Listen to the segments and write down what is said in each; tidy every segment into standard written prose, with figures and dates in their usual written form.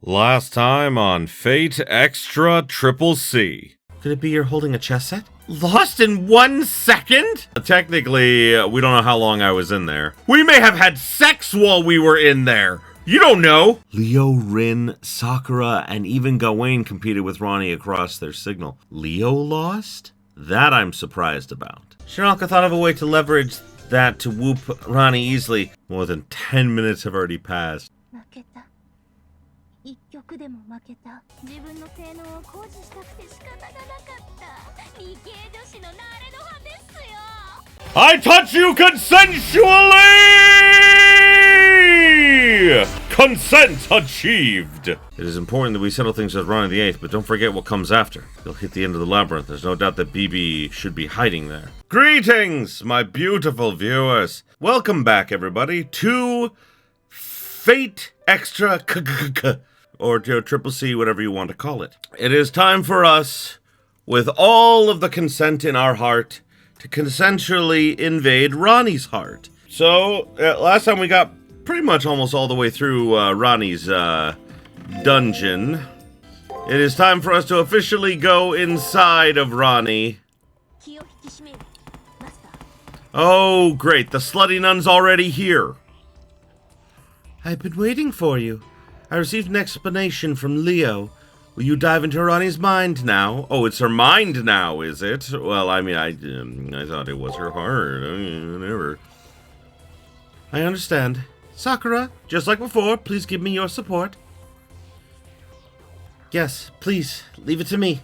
Last time on Fate Extra Triple C. Could it be you're holding a chess set? Lost in 1 second? Technically, we don't know how long I was in there. We may have had sex while we were in there. You don't know. Leo, Rin, Sakura, and even Gawain competed with Rani across their signal. Leo lost? That I'm surprised about. Shiranka thought of a way to leverage that to whoop Rani easily. More than 10 minutes have already passed. I touch you consensually! Consent achieved! It is important that we settle things with Rani the 8th, but don't forget what comes after. You'll hit the end of the labyrinth. There's no doubt that BB should be hiding there. Greetings, my beautiful viewers. Welcome back, everybody, to Fate Extra or Triple C, whatever you want to call it. It is time for us, with all of the consent in our heart, to consensually invade Rani's heart. So, last time we got pretty much almost all the way through Rani's dungeon. It is time for us to officially go inside of Rani. Oh, great. The slutty nun's already here. I've been waiting for you. I received an explanation from Leo. Will you dive into Rani's mind now? Oh, it's her mind now, is it? Well, I mean, I thought it was her heart. Never. I understand. Sakura, just like before, please give me your support. Yes, please, leave it to me.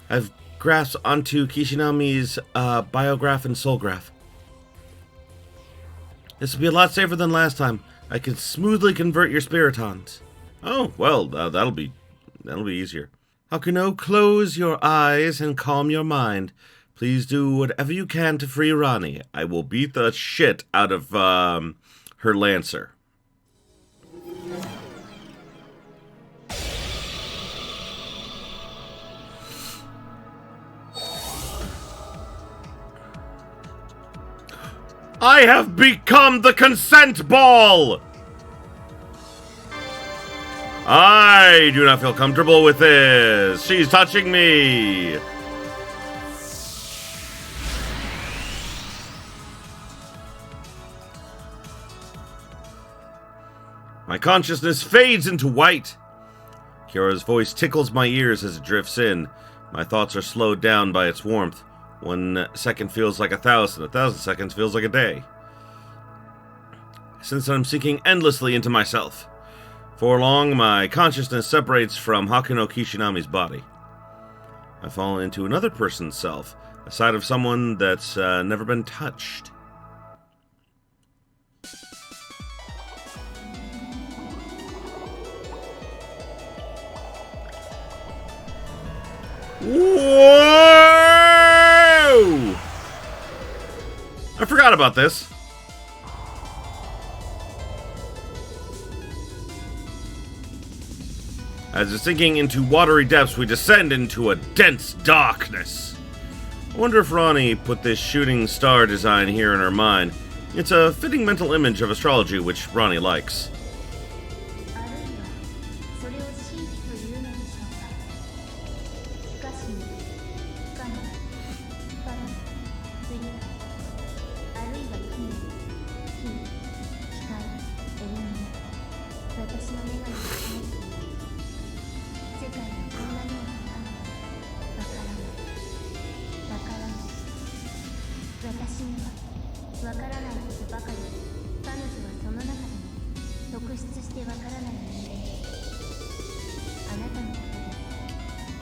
I've grasped onto Kishinami's biograph and soul graph. This will be a lot safer than last time. I can smoothly convert your spiritons. Oh, well, that'll be easier. Hakuno, close your eyes and calm your mind. Please do whatever you can to free Rani. I will beat the shit out of her lancer. I have become the consent ball! I do not feel comfortable with this. She's touching me. My consciousness fades into white. Kira's voice tickles my ears as it drifts in. My thoughts are slowed down by its warmth. 1 second feels like 1,000. 1,000 seconds feels like a day. Since I'm sinking endlessly into myself. For long, my consciousness separates from Hakuno Kishinami's body. I've fallen into another person's self, a side of someone that's never been touched. Whoa! I forgot about this. As it's sinking into watery depths, we descend into a dense darkness. I wonder if Rani put this shooting star design here in her mind. It's a fitting mental image of astrology, which Rani likes.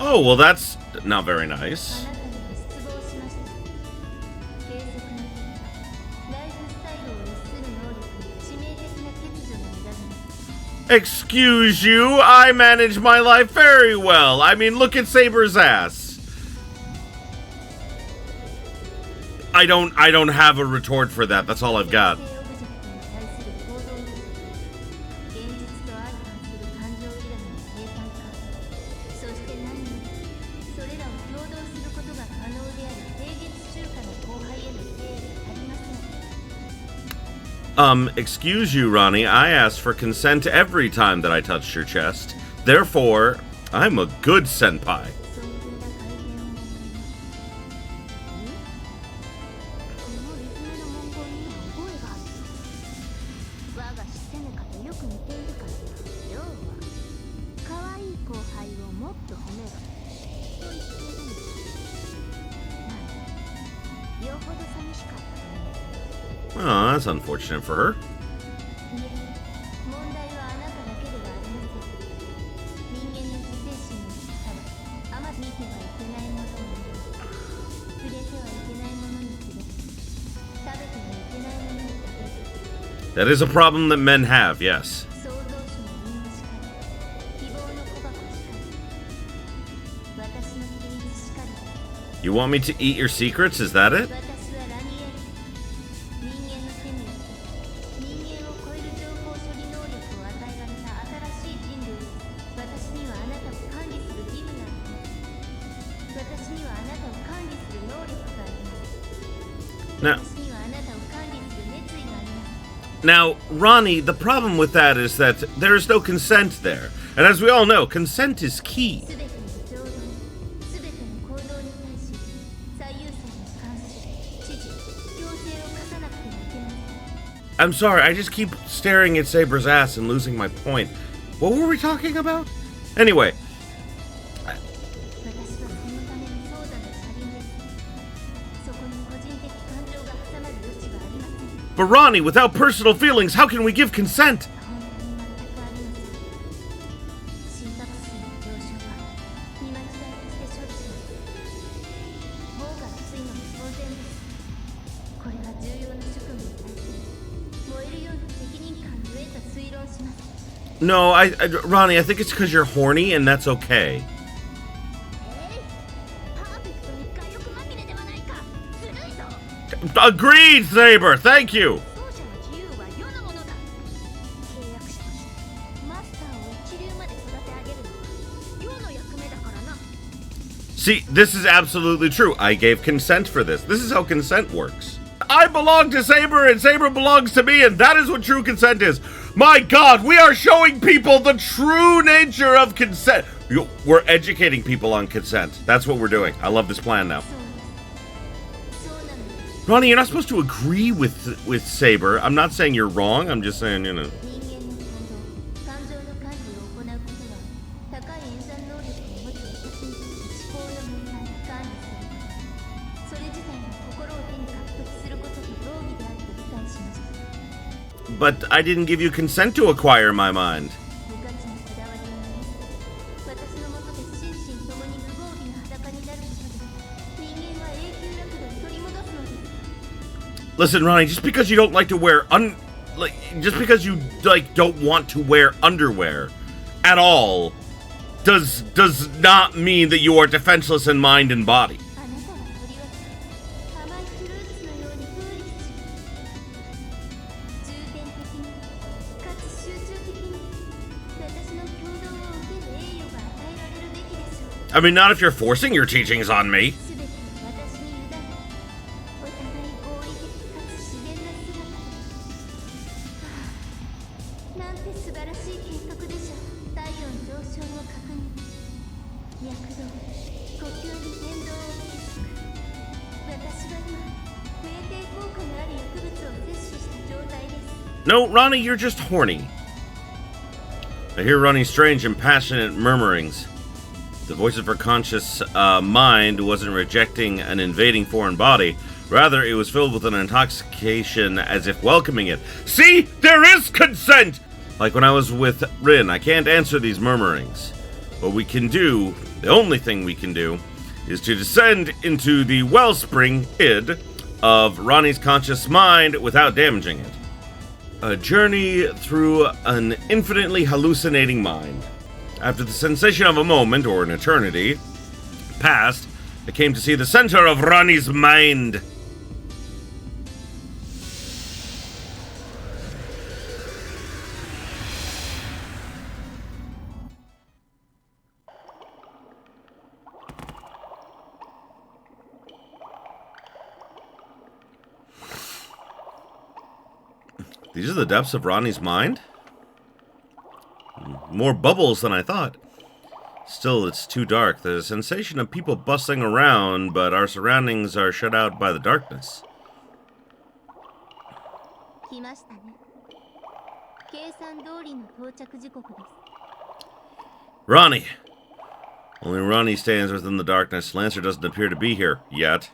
Oh, well, that's not very nice. Excuse you, I manage my life very well. I mean, look at Saber's ass. I don't have a retort for that. That's all I've got. Excuse you, Rani. I asked for consent every time that I touched your chest. Therefore, I'm a good senpai. Oh, that's unfortunate for her. That is a problem that men have, yes. You want me to eat your secrets? Is that it? Now, Rani, the problem with that is that there is no consent there. And as we all know, consent is key. I'm sorry, I just keep staring at Saber's ass and losing my point. What were we talking about? Anyway. But Rani, without personal feelings, how can we give consent? No, Rani, I think it's because you're horny, and that's okay. Agreed, Saber! Thank you! See, this is absolutely true. I gave consent for this. This is how consent works. I belong to Saber, and Saber belongs to me, and that is what true consent is. My God, we are showing people the true nature of consent. We're educating people on consent. That's what we're doing. I love this plan now. Rani, you're not supposed to agree with Saber. I'm not saying you're wrong. I'm just saying, you know. But I didn't give you consent to acquire my mind. Listen, Rani, just because you don't like to wear just because you don't want to wear underwear at all does not mean that you are defenseless in mind and body. I mean, not if you're forcing your teachings on me. No, Rani, you're just horny. I hear Rani's strange and passionate murmurings. The voice of her conscious mind wasn't rejecting an invading foreign body. Rather, it was filled with an intoxication as if welcoming it. See? There is consent! Like when I was with Rin, I can't answer these murmurings. What we can do, the only thing we can do, is to descend into the wellspring id of Rani's conscious mind without damaging it. A journey through an infinitely hallucinating mind. After the sensation of a moment, or an eternity, passed, I came to see the center of Rani's mind. These are the depths of Rani's mind? more bubbles than I thought. Still, it's too dark. There's a sensation of people bustling around, but our surroundings are shut out by the darkness. Rani! Only Rani stands within the darkness. Lancer doesn't appear to be here yet.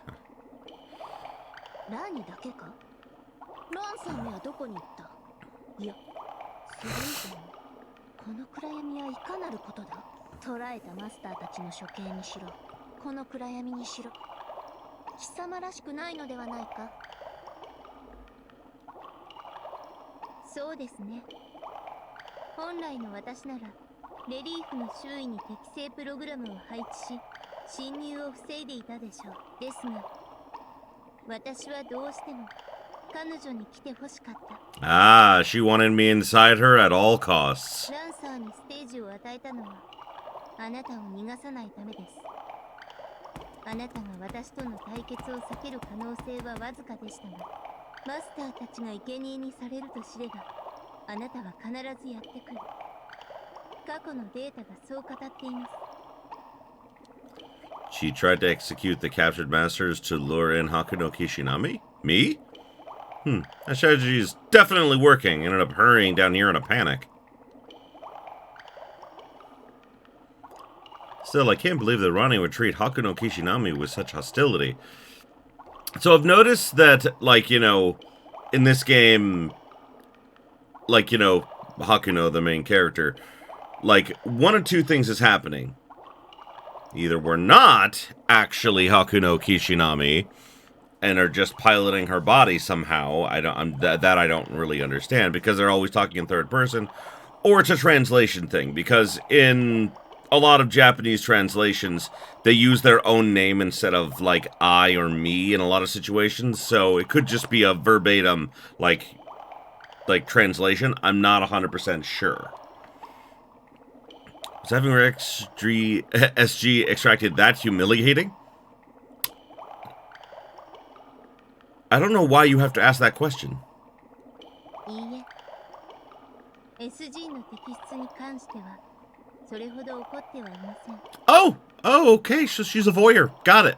Ah, she wanted me inside her at all costs. She tried to execute the captured masters to lure in Hakuno Kishinami? Me? That strategy is definitely working. Ended up hurrying down here in a panic. Still, I can't believe that Rani would treat Hakuno Kishinami with such hostility. So I've noticed that, like, you know, in this game, like, you know, Hakuno, the main character, like, one of two things is happening. Either we're not actually Hakuno Kishinami and are just piloting her body somehow. I don't really understand, because they're always talking in third person, or it's a translation thing, because in a lot of Japanese translations, they use their own name instead of, like, I or me in a lot of situations, so it could just be a verbatim, like translation. I'm not 100% sure. Was having her SG extracted that humiliating? I don't know why you have to ask that question. Oh, okay, so she's a voyeur. Got it.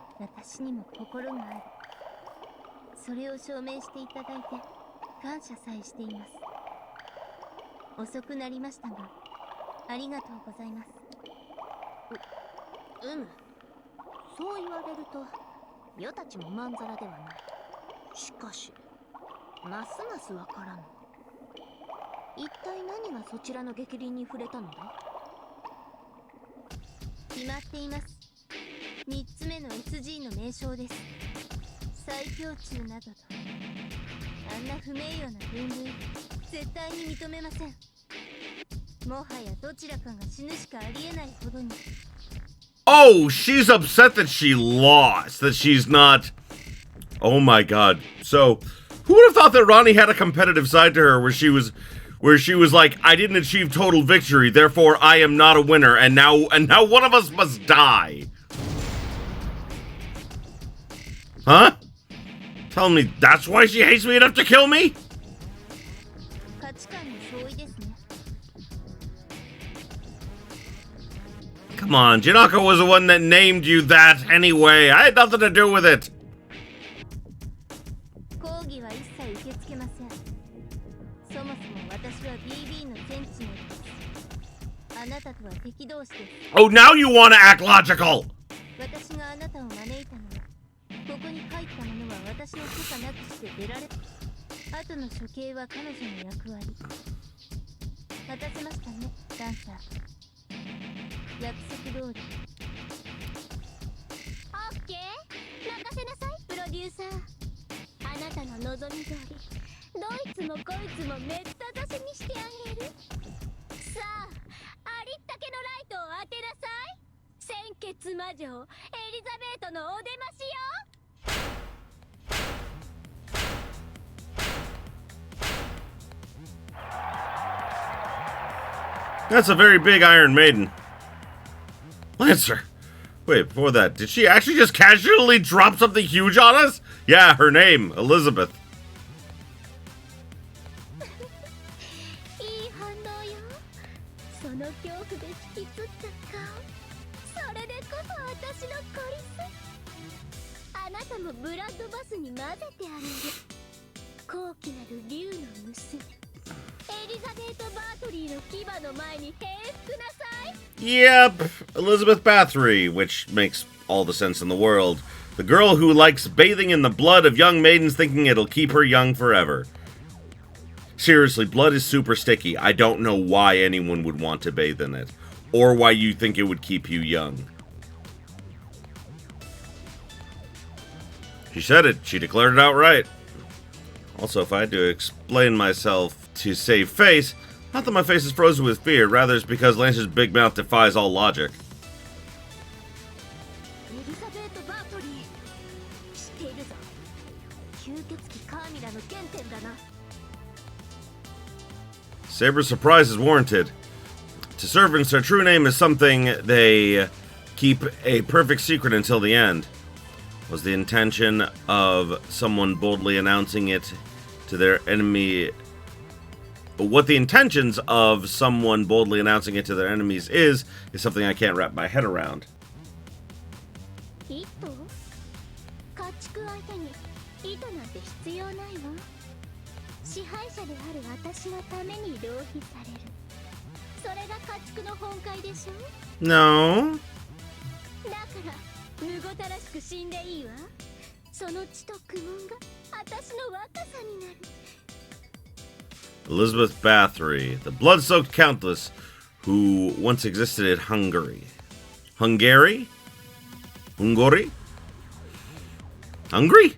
Oh, she's upset that she lost, that she's not... Oh my god. So, who would have thought that Rani had a competitive side to her where she was like, I didn't achieve total victory, therefore I am not a winner, and now one of us must die. Huh? Tell me that's why she hates me enough to kill me? Come on, Janaka was the one that named you that anyway. I had nothing to do with it. Oh, now you want to act logical! That's a very big Iron Maiden. Lancer! Wait, before that, did she actually just casually drop something huge on us? Yeah, her name, Elizabeth. それでこそ私のコリス。あなたもブラッドバスに混ぜてあげる。高貴なる竜の娘エリザベート・バートリーの牙の前に平服なさい。 Yep, Elizabeth Bathory, which makes all the sense in the world. The girl who likes bathing in the blood of young maidens thinking it'll keep her young forever. Seriously, blood is super sticky. I don't know why anyone would want to bathe in it. Or why you think it would keep you young. She said it. She declared it outright. Also, if I had to explain myself to save face, not that my face is frozen with fear, rather it's because Lance's big mouth defies all logic. Saber's surprise is warranted. To servants, their true name is something they keep a perfect secret until the end. Was the intention of someone boldly announcing it to their enemy... What the intentions of someone boldly announcing it to their enemies is something I can't wrap my head around. No. Elizabeth Bathory, the blood-soaked countess who once existed in Hungary. Hungary? Hungary? Hungry?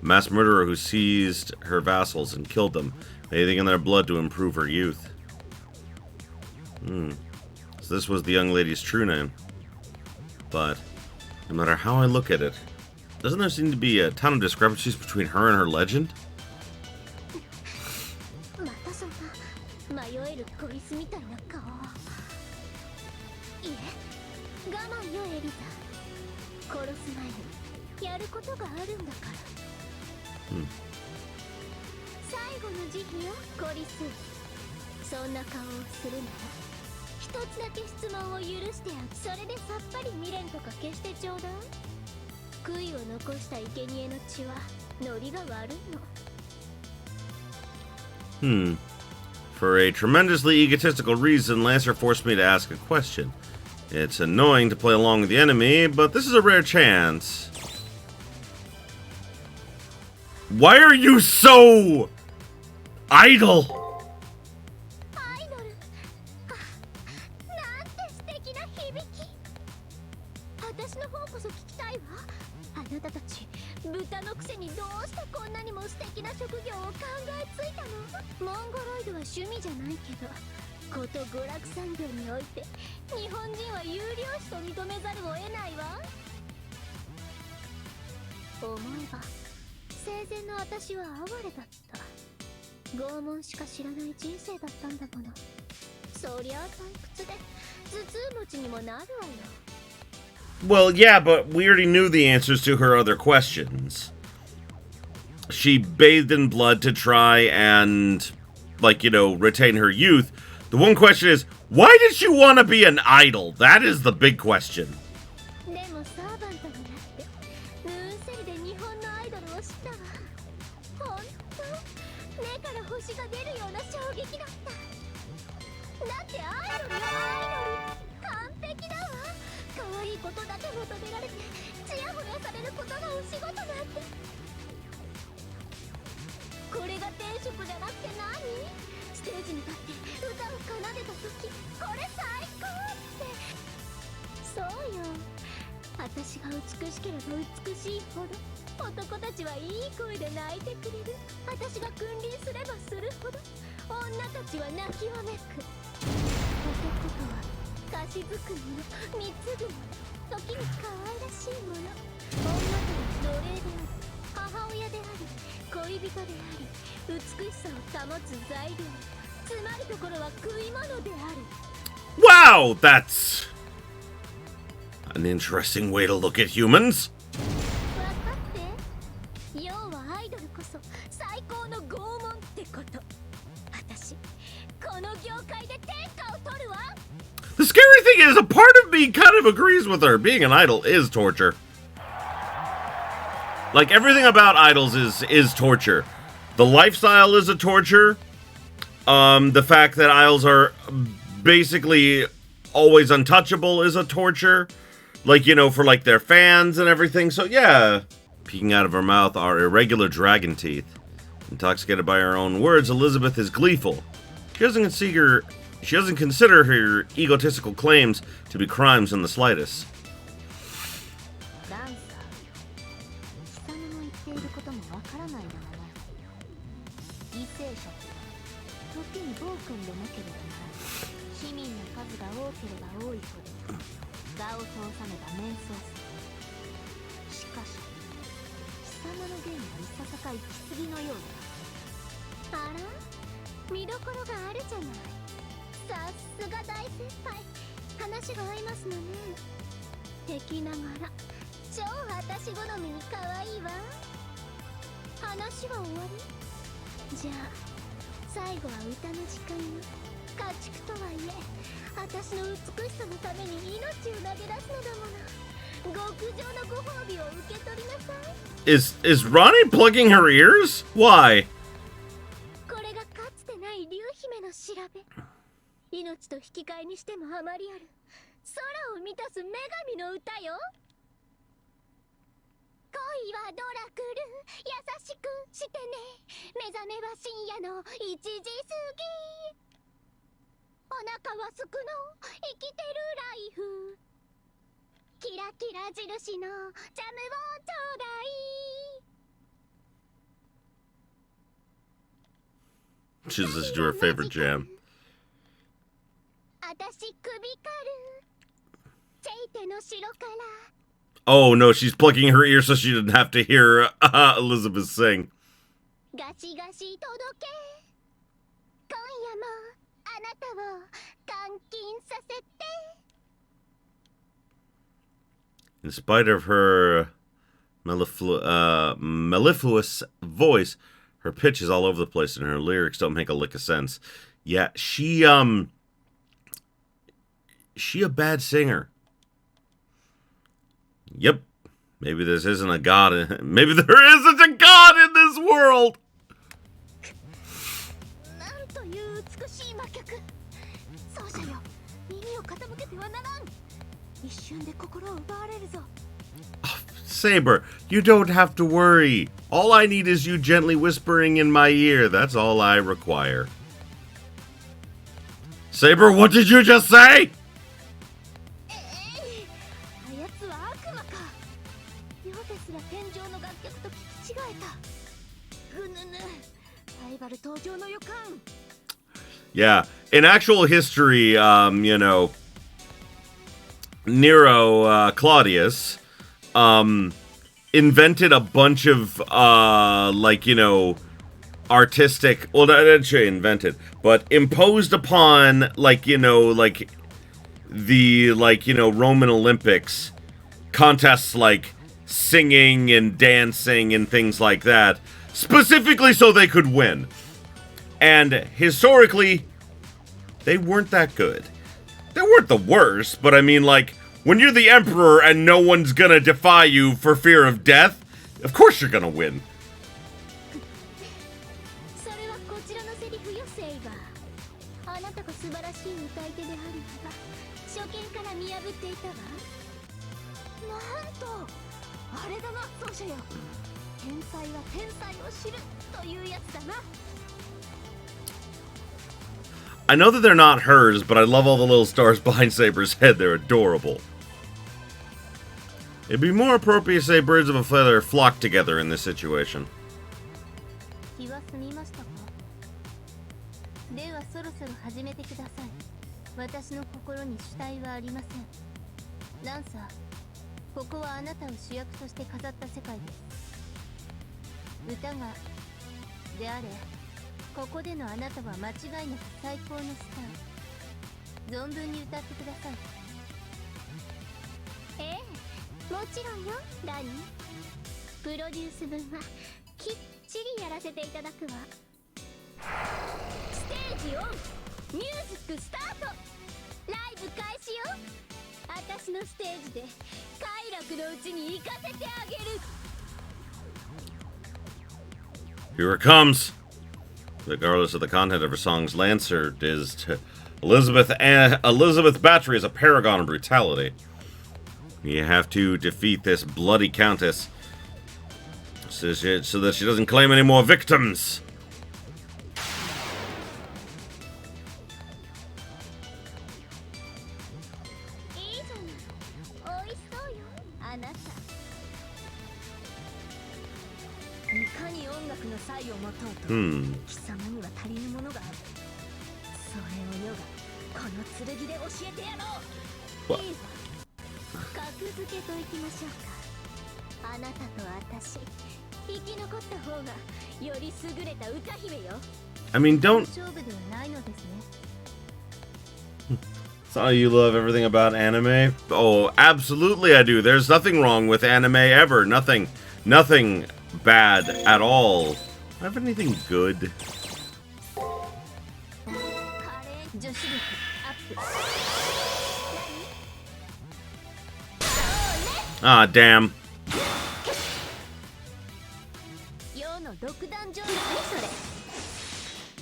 Mass murderer who seized her vassals and killed them, bathing in their blood to improve her youth. So this was the young lady's true name. But no matter how I look at it, doesn't there seem to be a ton of discrepancies between her and her legend? For a tremendously egotistical reason, Lancer forced me to ask a question. It's annoying to play along with the enemy, but this is a rare chance. Why are you so idle? Well, yeah, but we already knew the answers to her other questions. She bathed in blood to try and, retain her youth. The one question is, why did she want to be an idol? That is the big question. Wow, that's an interesting way to look at humans. The scary thing is, a part of me kind of agrees with her. Being an idol is torture. Like, everything about idols is torture. The lifestyle is a torture. The fact that idols are basically always untouchable is a torture. Like, you know, for, like, their fans and everything. So, yeah. Peeking out of her mouth are irregular dragon teeth. Intoxicated by her own words, Elizabeth is gleeful. She doesn't consider her egotistical claims to be crimes in the slightest. Is Rani plugging her ears? Why? 命と引き換えにしてもあまりある空を満たす女神の歌よ恋はドラクル優しくしてね目覚めは深夜の1時過ぎお腹はすくの生きてるライフキラキラ印のジャムをちょうだい She's listening to her favorite jam. Oh no, she's plugging her ears so she didn't have to hear Elizabeth sing. In spite of her mellifluous voice, her pitch is all over the place and her lyrics don't make a lick of sense. Yeah, she a bad singer. Yep. Maybe this isn't a god. Maybe there isn't a god in this world. Saber, you don't have to worry. All I need is you gently whispering in my ear. That's all I require. Saber, what did you just say? Yeah, in actual history, you know, Nero Claudius invented a bunch of like, you know, artistic, well, not actually invented, but imposed upon, like, you know, like the, like, you know, Roman Olympics contests like singing and dancing and things like that, specifically so they could win. And historically, they weren't that good. They weren't the worst, but I mean, like, when you're the emperor and no one's gonna defy you for fear of death, of course you're gonna win. I know that they're not hers, but I love all the little stars behind Saber's head. They're adorable. It'd be more appropriate to say birds of a feather flock together in this situation. ブ開始よ。私のステージで快楽のうちに行かせてあげる。 Here it comes. Regardless of the content of her songs, Lancer is to Elizabeth Battery is a paragon of brutality. You have to defeat this bloody countess so that she doesn't claim any more victims. What? 格付けといきましょうか。あなたと私、生き残った方がより優れた歌姫よ。 I mean, don't. 勝負ではないのですね。 So you love everything about anime? Oh, absolutely I do. There's nothing wrong with anime ever. Nothing bad at all. Do I have anything good? Ah, damn.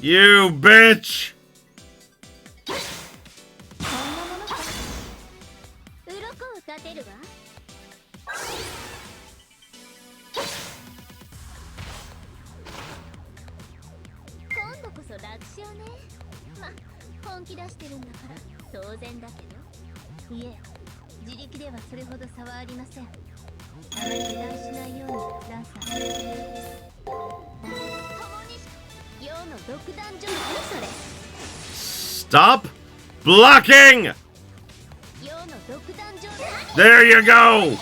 You bitch! 立てるわ。今度こそ楽勝ね。ま、本気出してるんだから当然だけど。いえ、自力ではそれほど差はありません。あまり油断しないように、ランサー。共に世の独壇場よそれ。Stop blocking! There you go!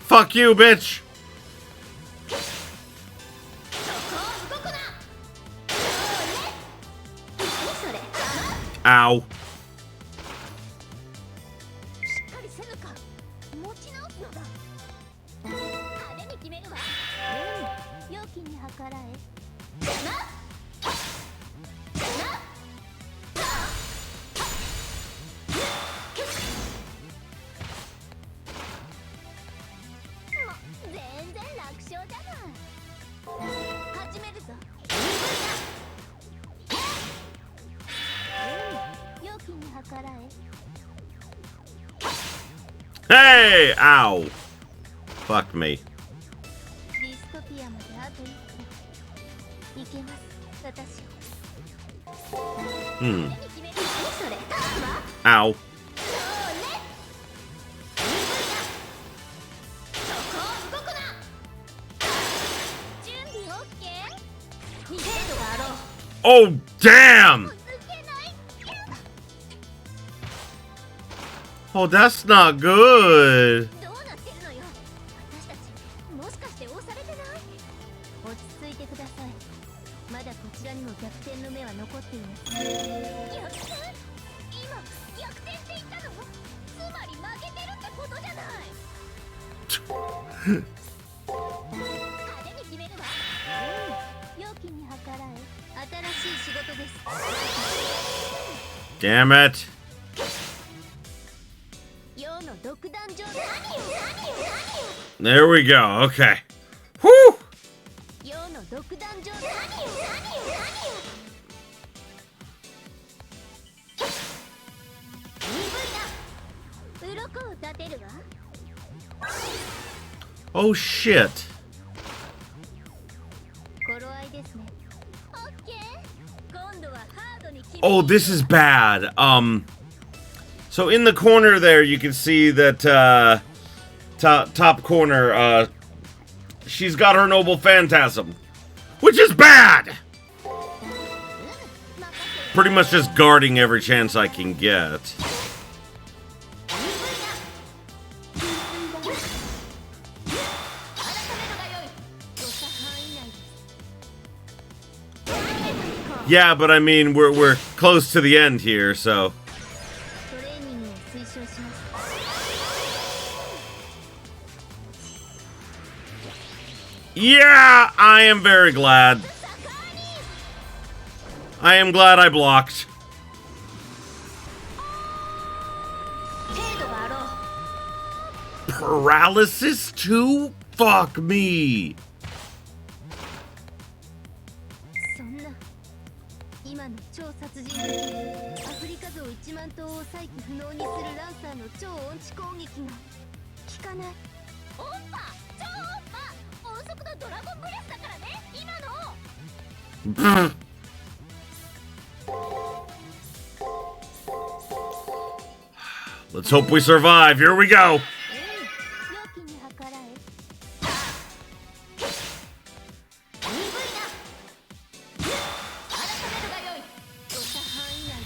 Fuck you, bitch! Ow. Hey! Ow. Fuck me. Ow. Oh, damn! Oh, that's not good. Damn it. There we go. Okay. Whew. Oh shit. Oh, this is bad. So in the corner there, you can see that top corner. She's got her noble phantasm, which is bad. Pretty much just guarding every chance I can get. Yeah, but I mean, we're close to the end here, so. Yeah, I am very glad. I am glad I blocked. Paralysis too? Fuck me. そんな今の超殺人鬼アフリカゾウ1万頭を再起不能にするランサーの超音痴攻撃が効かない。音波超音波音速のドラゴンブレスだからね今の。Let's hope we survive. Here we go. 良きに計らえ。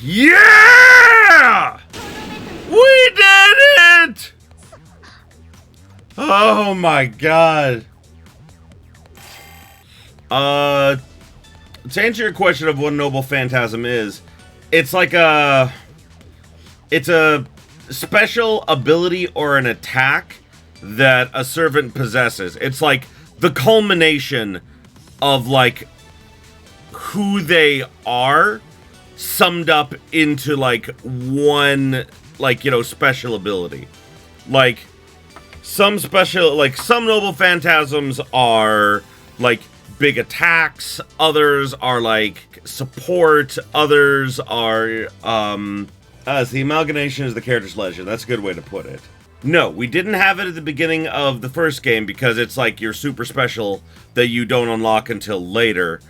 Yeah! We did it! Oh my god. To answer your question of what Noble Phantasm is, it's like it's a special ability or an attack that a servant possesses. It's like the culmination of like who they are summed up into like one like, you know, special ability. Like some Noble Phantasms are like big attacks, others are like support, others are the amalgamation is the character's legend. That's a good way to put it. No, we didn't have it at the beginning of the first game because it's like your super special that you don't unlock until later,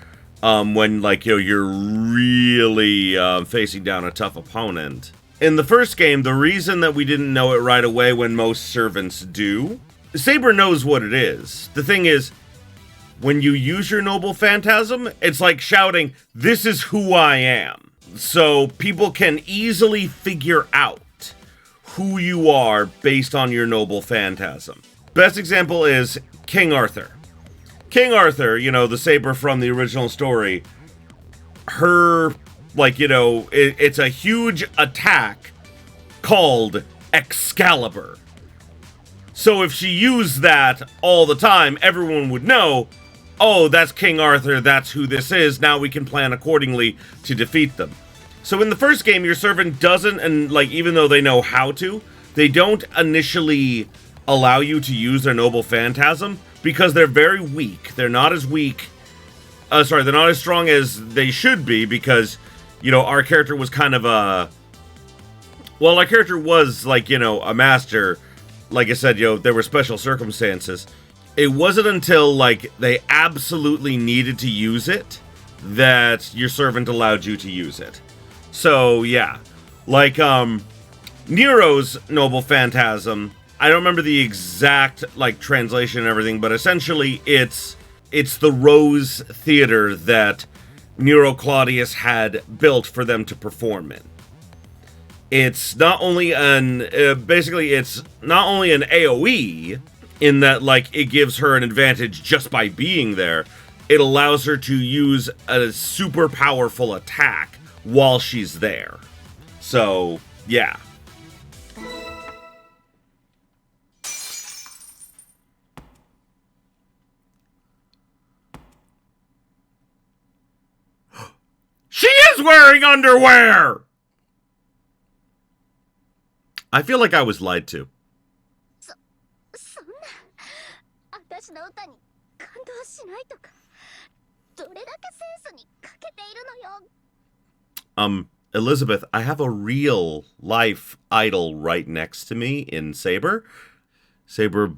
when like, you know, you're really facing down a tough opponent. In the first game, the reason that we didn't know it right away when most servants do, Saber knows what it is. The thing is, when you use your Noble Phantasm, it's like shouting, "This is who I am." So people can easily figure out who you are based on your Noble Phantasm. Best example is King Arthur. King Arthur, you know, the saber from the original story, her, like, you know, it's a huge attack called Excalibur. So if she used that all the time, everyone would know, oh, that's King Arthur, that's who this is, now we can plan accordingly to defeat them. So in the first game, your servant doesn't, and like, even though they know how to, they don't initially allow you to use their Noble Phantasm because they're very weak. They're not as weak, they're not as strong as they should be because, you know, our character was kind of a, well, our character was like, you know, a master. Like I said, you know, there were special circumstances. It wasn't until, like, they absolutely needed to use it that your servant allowed you to use it. So, yeah. Like, Nero's Noble Phantasm, I don't remember the exact, like, translation and everything, but essentially it's the Rose Theater that Nero Claudius had built for them to perform in. It's not only it's not only an AoE, in that, like, it gives her an advantage just by being there. It allows her to use a super powerful attack while she's there. So, yeah. She is wearing underwear! I feel like I was lied to. そんな私の歌に感動しないとかどれだけセンスに欠けているのよ。 Elizabeth, I have a real life idol right next to me in Saber. Saber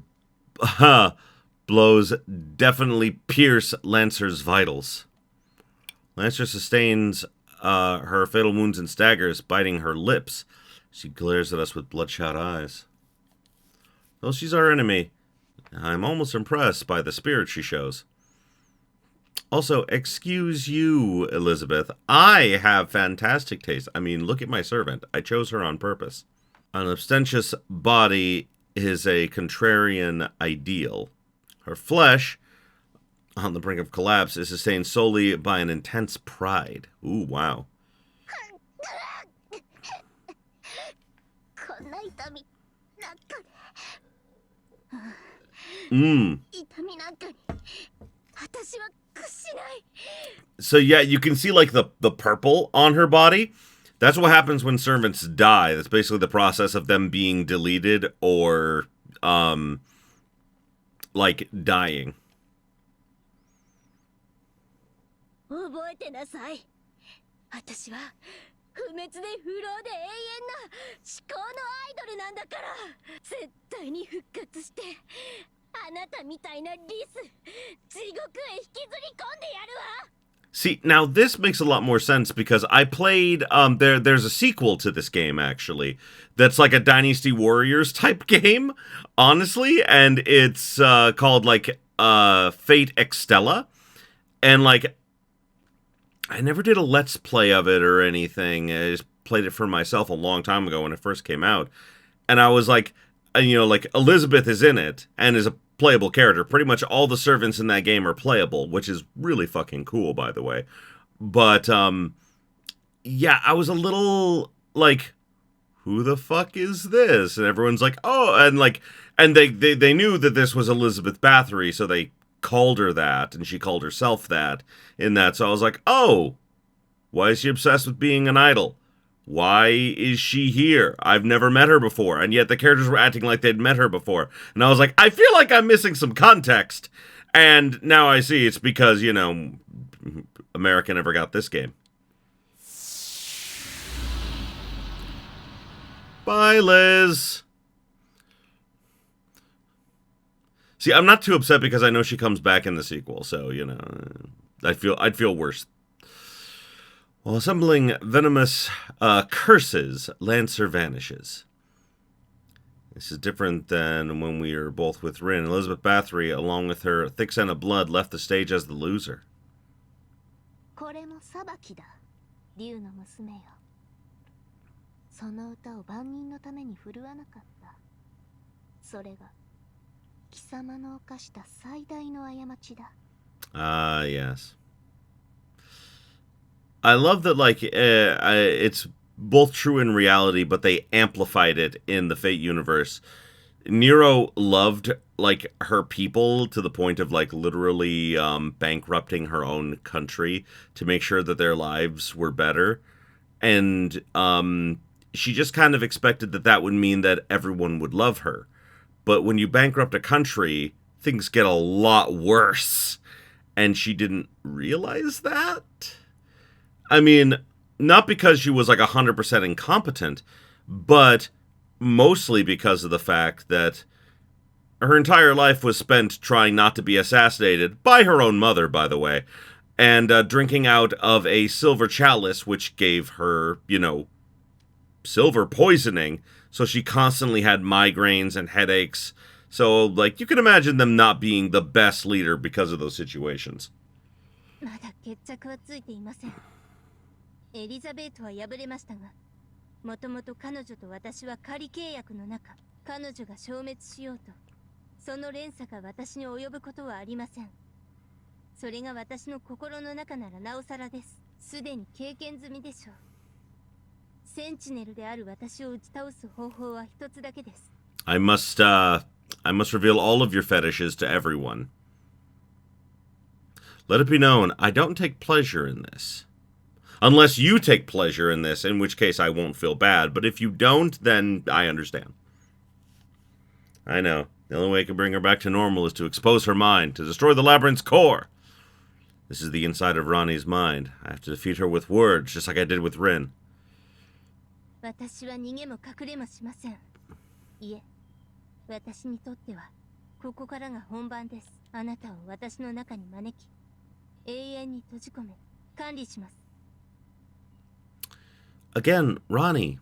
blows definitely pierce Lancer's vitals. Lancer sustains her fatal wounds and staggers, biting her lips. She glares at us with bloodshot eyes. Though she's our enemy, I'm almost impressed by the spirit she shows. Also, excuse you, Elizabeth. I have fantastic taste. I mean, look at my servant. I chose her on purpose. An abstentious body is a contrarian ideal. Her flesh, on the brink of collapse, is sustained solely by an intense pride. Ooh, wow. こんな痛みなんか痛みなんかに私は屈しない。 So yeah, you can see like the purple on her body. That's what happens when servants die. That's basically the process of them being deleted or, like, dying. 覚えてなさい。私は不滅で不老で永遠な至高のアイドルなんだから。絶対に復活して、あなたみたいなリス、地獄へ引きずり込んでやるわ。 See, now this makes a lot more sense because I played, there's a sequel to this game, actually, that's like a Dynasty Warriors type game, honestly, and it's, called, like, Fate Extella, and, like, I never did a Let's Play of it or anything. I just played it for myself a long time ago when it first came out, and I was like, you know, like, Elizabeth is in it, and is a playable character. Pretty much all the servants in that game are playable, which is really fucking cool, by the way. But, yeah, I was a little, like, who the fuck is this? And everyone's like, oh, and, like, and they knew that this was Elizabeth Bathory, so they called her that, and she called herself that in that. So I was like, oh, why is she obsessed with being an idol? Why is she here? I've never met her before, and yet the characters were acting like they'd met her before. And I was like, I feel like I'm missing some context. And now I see it's because, you know, America never got this game. Bye, Liz. See, I'm not too upset because I know she comes back in the sequel, so, you know, I'd feel worse. While assembling venomous curses, Lancer vanishes. This is different than when we were both with Rin. Elizabeth Bathory, along with her thick scent of blood, left the stage as the loser. これも裁きだ、竜の娘よ。その歌を万人のために振るわなかった。それが貴様の犯した最大の過ちだ。Ah, yes. I love that, like, it's both true in reality, but they amplified it in the Fate universe. Nero loved, like, her people to the point of, like, literally bankrupting her own country to make sure that their lives were better. And she just kind of expected that that would mean that everyone would love her. But when you bankrupt a country, things get a lot worse. And she didn't realize that? I mean, not because she was like 100% incompetent, but mostly because of the fact that her entire life was spent trying not to be assassinated, by her own mother, by the way, and drinking out of a silver chalice, which gave her, you know, silver poisoning, so she constantly had migraines and headaches. So, like, you can imagine them not being the best leader because of those situations. まだ決着はついていません。エリザベートは敗れましたが、もともと彼女と私は仮契約の中、彼女が消滅しようと、その連鎖が私に及ぶことはありません。それが私の心の中ならなおさらです。すでに経験済みでしょう。センチネルである私を打ち倒す方法は一つだけです。I must reveal all of your fetishes to everyone. Let it be known, I don't take pleasure in this. Unless you take pleasure in this, in which case I won't feel bad. But if you don't, then I understand. I know. The only way I can bring her back to normal is to expose her mind, to destroy the labyrinth's core. This is the inside of Rani's mind. I have to defeat her with words, just like I did with Rin. 私は逃げも隠れもしません。いえ、私にとってはここからが本番です。あなたを私の中に招き、永遠に閉じ込め、管理します。Again, Rani,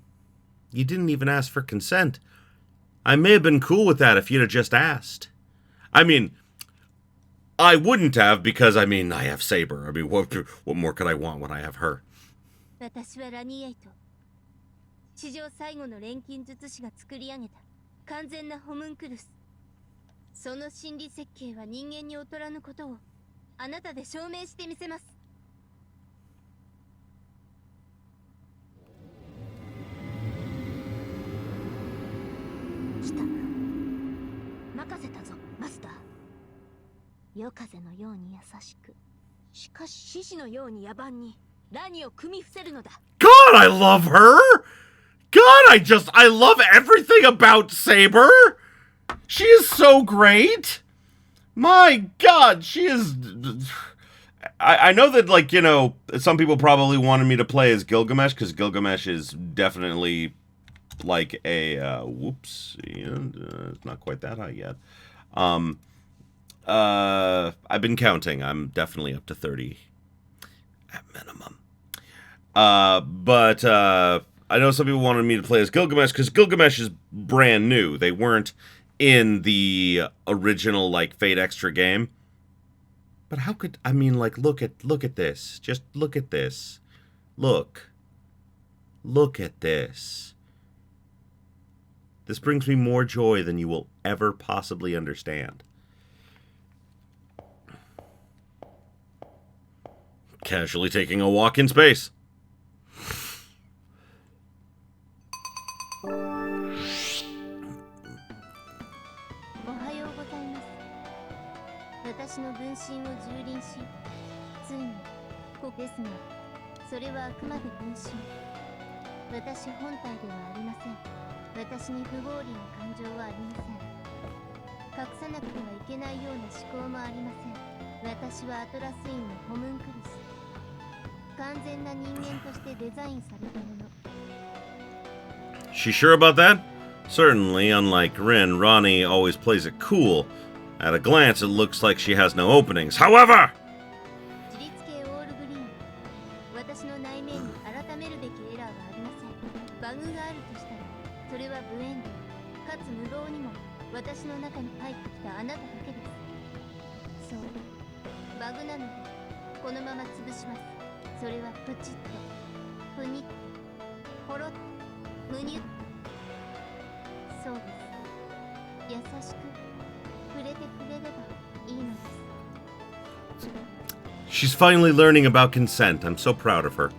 you didn't even ask for consent. I may have been cool with that if you'd have just asked. I mean, I wouldn't have because, I mean, I have Saber. I mean, what more could I want when I have her? 私はラニエイト。史上最後の錬金術師が作り上げた完全なホムンクルス。その心理設計は人間に劣らぬことをあなたで証明してみせます。来た。任せたぞ、マスター。夜風のように優しく、しかし獅子のように野蛮に。God, I love her! God, I love everything about Saber! She is so great! My God, she is... I know that, like, you know, some people probably wanted me to play as Gilgamesh, because Gilgamesh is definitely, like, a, whoops, it's not quite that high yet. I've been counting. I'm definitely up to 30 at minimum. But I know some people wanted me to play as Gilgamesh because Gilgamesh is brand new. They weren't in the original, like, Fate Extra game. But how could, I mean, like, look at this. Just look at this. Look at this. This brings me more joy than you will ever possibly understand. Casually taking a walk in space. She sure about that? Certainly, unlike Rin, Rani always plays it cool. At a glance, it looks like she has no openings. However! She's finally learning about consent. I'm so proud of her.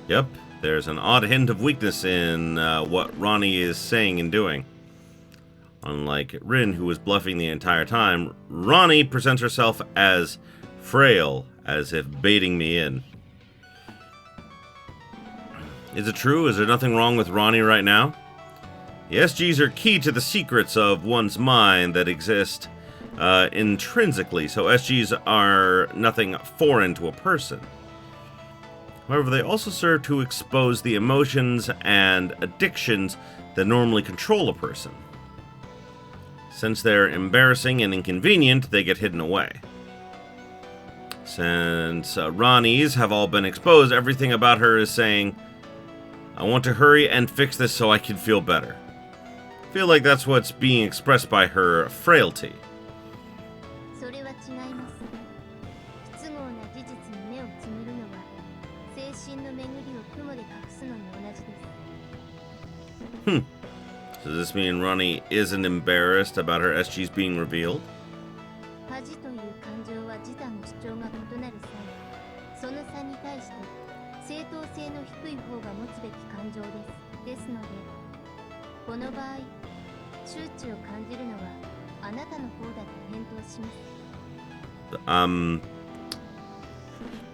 Yep, there's an odd hint of weakness in what Rani is saying and doing. Unlike Rin, who was bluffing the entire time, Rani presents herself as frail, as if baiting me in. Is it true? Is there nothing wrong with Rani right now? The SGs are key to the secrets of one's mind that exist intrinsically, so SGs are nothing foreign to a person. However, they also serve to expose the emotions and addictions that normally control a person. Since they're embarrassing and inconvenient, they get hidden away. Since Rani's have all been exposed, everything about her is saying, I want to hurry and fix this so I can feel better. I feel like that's what's being expressed by her frailty. So does this mean Rani isn't embarrassed about her SGs being revealed?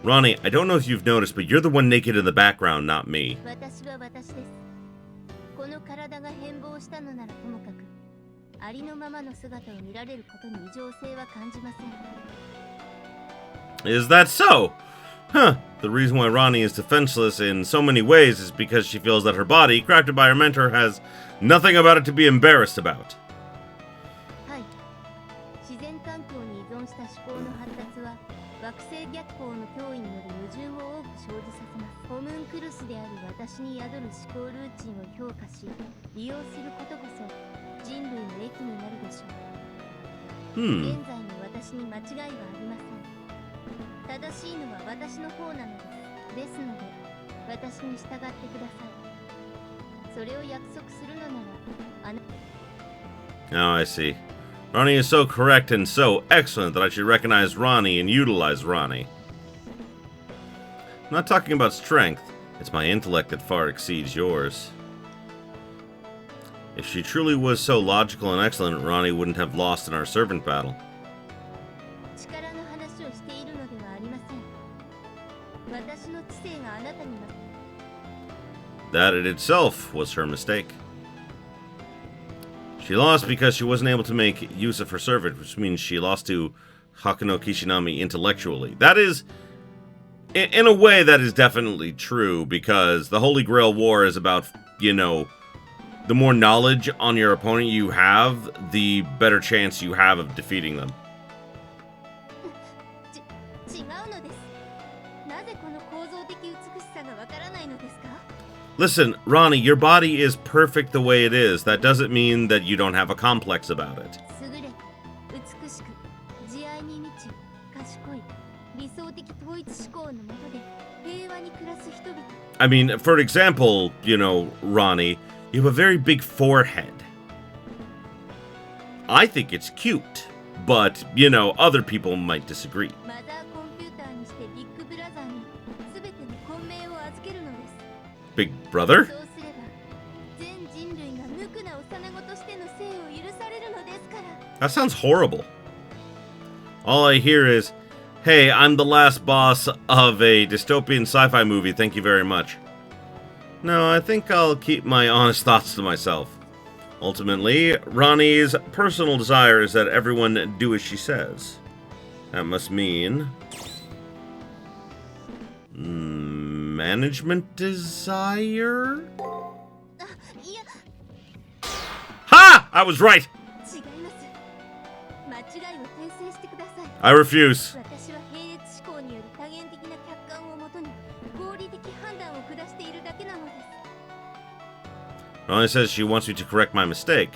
Rani, I don't know if you've noticed, but you're the one naked in the background, not me. Is that so? Huh. The reason why Rani is defenseless in so many ways is because she feels that her body, crafted by her mentor, has nothing about it to be embarrassed about. Oh, I see. Rani is so correct and so excellent that I should recognize Rani and utilize Rani. I'm not talking about strength. It's my intellect that far exceeds yours. If she truly was so logical and excellent, Rani wouldn't have lost in our servant battle. That it itself was her mistake. She lost because she wasn't able to make use of her servant, which means she lost to Hakuno Kishinami intellectually. That is, in a way, that is definitely true, because the Holy Grail War is about, you know, the more knowledge on your opponent you have, the better chance you have of defeating them. Listen, Rani, your body is perfect the way it is. That doesn't mean that you don't have a complex about it. I mean, for example, you know, Rani, you have a very big forehead. I think it's cute, but, you know, other people might disagree. Big brother? That sounds horrible. All I hear is, hey, I'm the last boss of a dystopian sci-fi movie, thank you very much. No, I think I'll keep my honest thoughts to myself. Ultimately, Rani's personal desire is that everyone do as she says. That must mean... management desire? Ha! I was right! I refuse. Rani says she wants me to correct my mistake.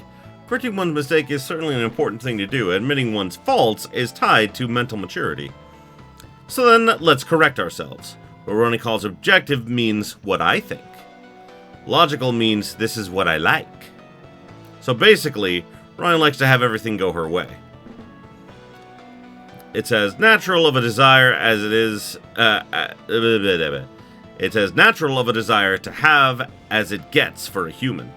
Correcting one's mistake is certainly an important thing to do. Admitting one's faults is tied to mental maturity. So then, let's correct ourselves. What Rani calls objective means what I think. Logical means this is what I like. So basically, Rani likes to have everything go her way. It's as natural of a desire as it is... It's as natural of a desire to have as it gets for a human.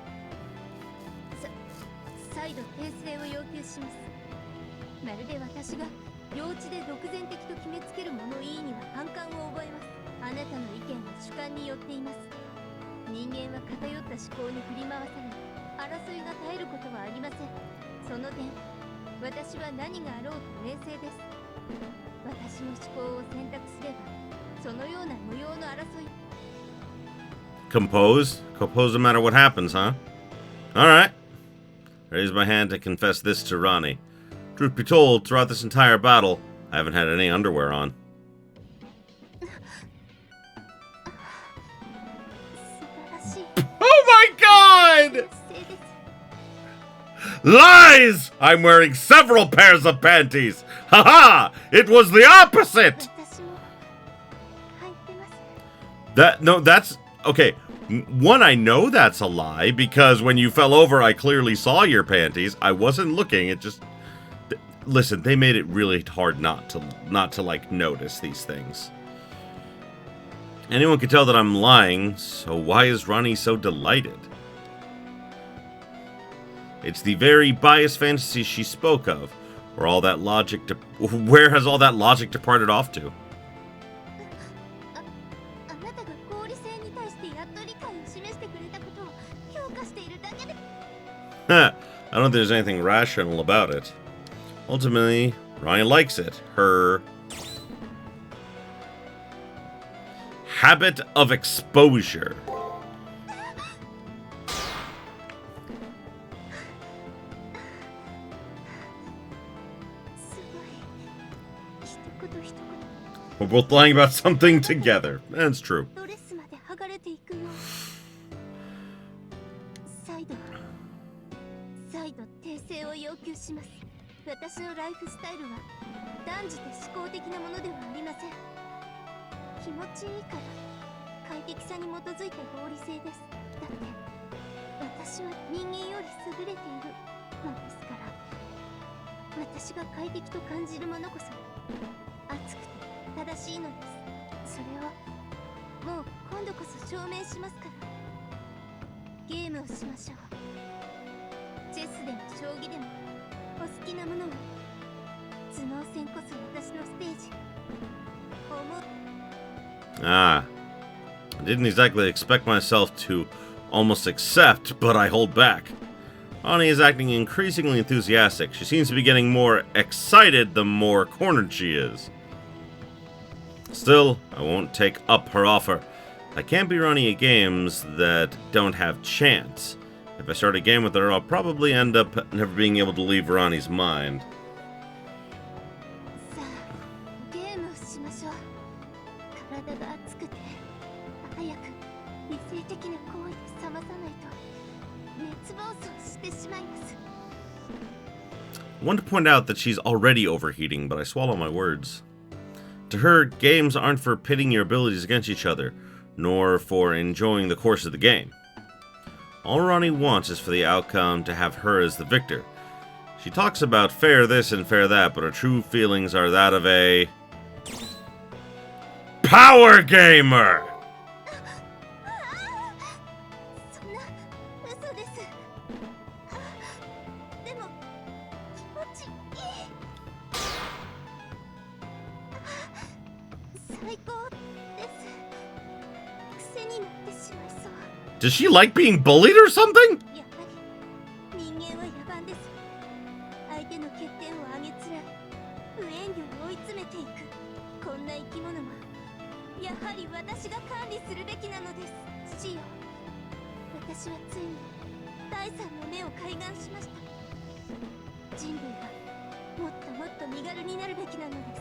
Compose no matter what happens, huh? Alright. Raise my hand to confess this to Rani. Truth be told, throughout this entire battle, I haven't had any underwear on. Oh my god! Lies! I'm wearing several pairs of panties! Haha! It was the opposite! That's... Okay, one, I know that's a lie, because when you fell over, I clearly saw your panties. I wasn't looking, it just... Listen, they made it really hard not to like, notice these things. Anyone could tell that I'm lying, so why is Rani so delighted? It's the very biased fantasy she spoke of, where has all that logic departed off to? I don't think there's anything rational about it. Ultimately, Rani likes it. Her habit of exposure. We're both lying about something together. That's true. I didn't exactly expect myself to almost accept, but I hold back. Rani is acting increasingly enthusiastic. She seems to be getting more excited the more cornered she is. Still, I won't take up her offer. I can't be running at games that don't have chance. If I start a game with her, I'll probably end up never being able to leave Rani's mind. さあゲームをしましょう。体が熱くて早く理性的な行為で冷まさないと熱暴走してしまいます。 I want to point out that she's already overheating, but I swallow my words. To her, games aren't for pitting your abilities against each other, nor for enjoying the course of the game. All Rani wants is for the outcome to have her as the victor. She talks about fair this and fair that, but her true feelings are that of a power gamer! そんな嘘です。でも気持ちいい。最高です。癖になってしまいそう。 Does she like being bullied or something? やっぱり人間は野蛮です。相手の欠点をあげつらい不遠慮に追い詰めていくこんな生き物はやはり私が管理するべきなのです。父よ、私はついに第三の目を開眼しました。人類はもっともっと身軽になるべきなのです。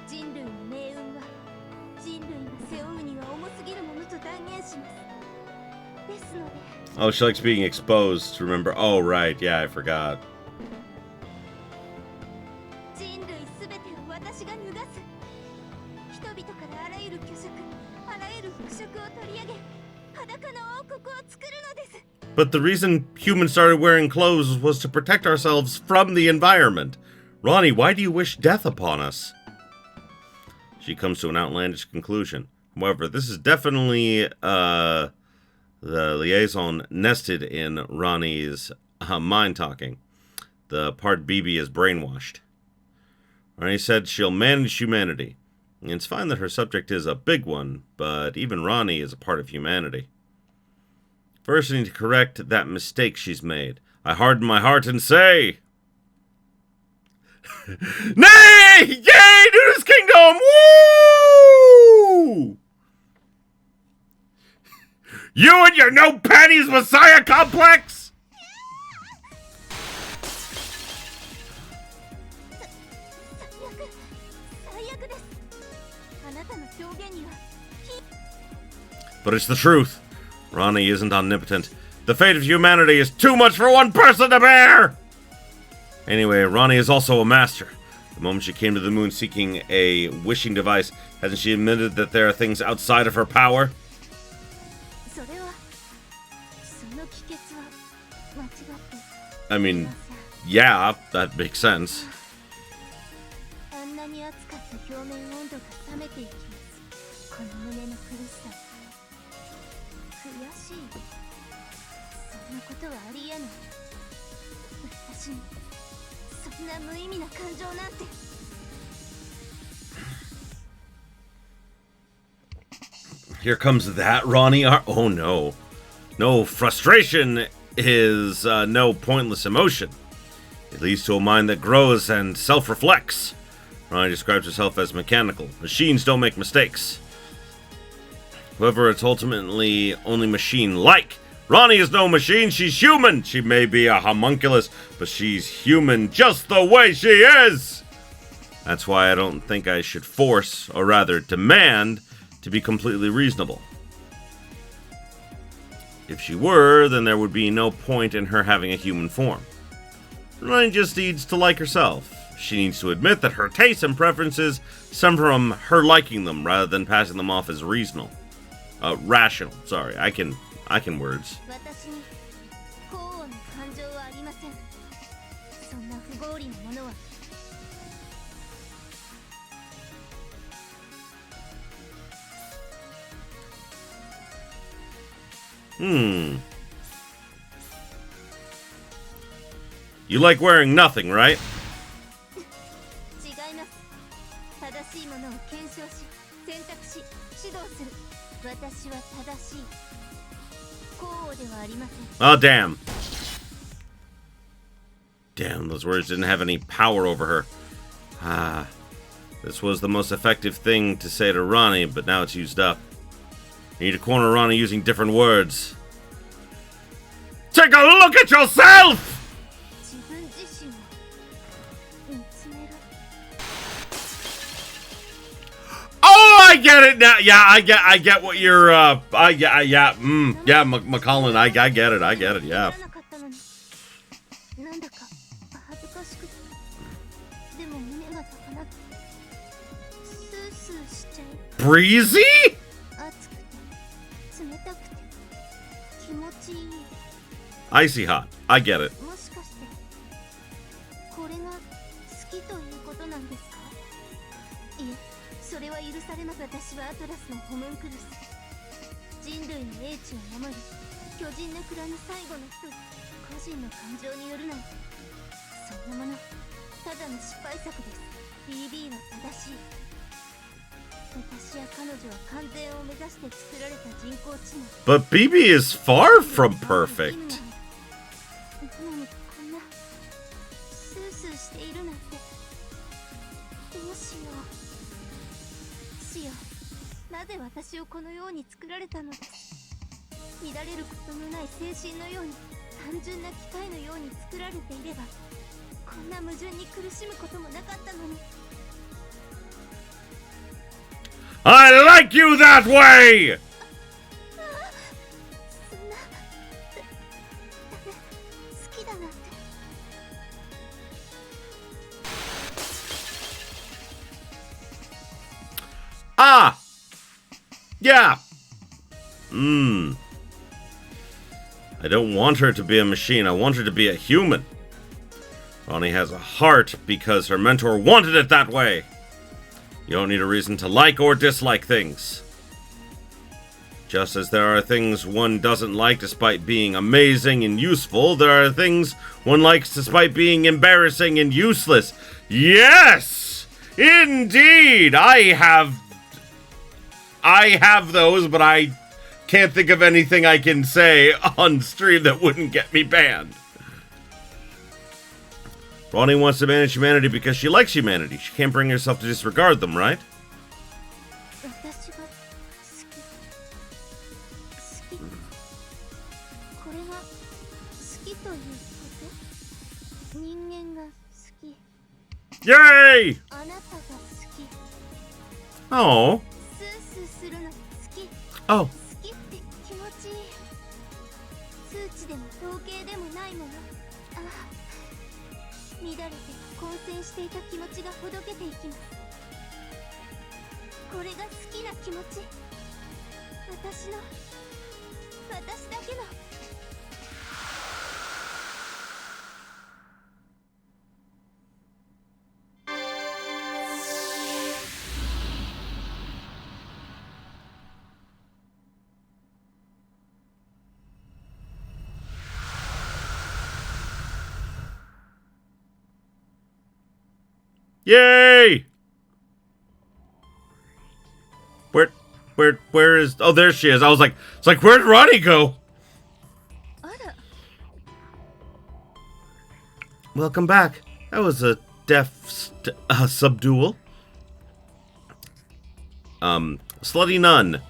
人類の命運は人類が背負うには重すぎるものと断言します。 Oh, she likes being exposed. Remember? Oh, right. Yeah, I forgot. 人類すべてを私が脱がす。人々からあらゆる虚飾、あらゆる服飾を取り上げ、裸の王国を作るのです。 But the reason humans started wearing clothes was to protect ourselves from the environment. Rani, why do you wish death upon us? She comes to an outlandish conclusion. However, this is definitely, the liaison nested in Rani's mind talking. The part BB is brainwashed. Rani said she'll manage humanity. It's fine that her subject is a big one, but even Rani is a part of humanity. First, I need to correct that mistake she's made. I harden my heart and say... Nay! Yay! Noodles Kingdom! Woo! You and your no panties messiah complex! 最悪です。あなたの表現には But it's the truth. Rani isn't omnipotent. The fate of humanity is too much for one person to bear! Anyway, Rani is also a master. The moment she came to the moon seeking a wishing device, hasn't she admitted that there are things outside of her power? それはその帰結は間違って I mean, yeah, that makes sense. あんなに熱かった表面温度が冷めていきます。この胸の苦しさ。悔しい。そんなことはありえない。私にそんな無意味な感情なんて。Here comes that Rani. Oh no. No, frustration is no pointless emotion. It leads to a mind that grows and self-reflects. Rani describes herself as mechanical. Machines don't make mistakes. However, it's ultimately only machine-like. Rani is no machine, she's human! She may be a homunculus, but she's human just the way she is! That's why I don't think I should force, or rather demand, to be completely reasonable. If she were, then there would be no point in her having a human form. Rani just needs to like herself. She needs to admit that her tastes and preferences stem from her liking them rather than passing them off as rational. Sorry, I can words. 私に幸運の感情はありません。そんな不合理なものは。You like wearing nothing, right? 違います。正しいものを検証し、選択し、指導する。Oh, damn. Damn, those words didn't have any power over her. Ah, this was the most effective thing to say to Rani, but now it's used up. You need to corner Rani using different words. Take a look at yourself! Oh, I get it now. Yeah, I get what you're, McCullen, I get it, yeah. Breezy? Icy hot. I get it. But BB is far from perfect. I like you that way! Ah! Yeah! I don't want her to be a machine, I want her to be a human. Rani has a heart because her mentor wanted it that way. You don't need a reason to like or dislike things. Just as there are things one doesn't like despite being amazing and useful, there are things one likes despite being embarrassing and useless. Yes! Indeed! I have those, but I can't think of anything I can say on stream that wouldn't get me banned. Rani wants to manage humanity because she likes humanity. She can't bring herself to disregard them, right? Yay! Oh. Oh. Yay! Where is... Oh, there she is. I was like, it's like, where'd Rani go? Welcome back. That was a subdual. Slutty Nun.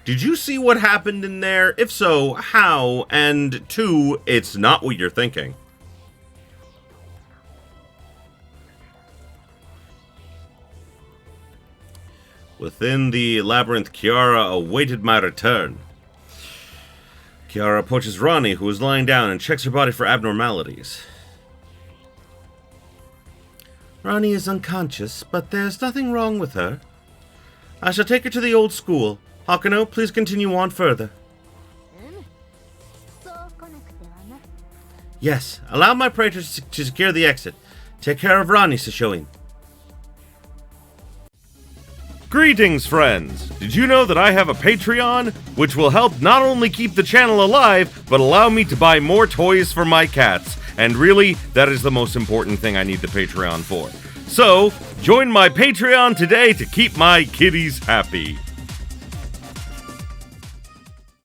Did you see what happened in there? If so, how? And 2, it's not what you're thinking. Within the labyrinth, Kiara awaited my return. Kiara approaches Rani, who is lying down, and checks her body for abnormalities. Rani is unconscious, but there's nothing wrong with her. I shall take her to the old school. Hakuno, please continue on further. Yes, allow my praetor to secure the exit. Take care of Rani, Sashoin. Greetings, friends! Did you know that I have a Patreon, which will help not only keep the channel alive, but allow me to buy more toys for my cats? And really, that is the most important thing I need the Patreon for. So, join my Patreon today to keep my kitties happy.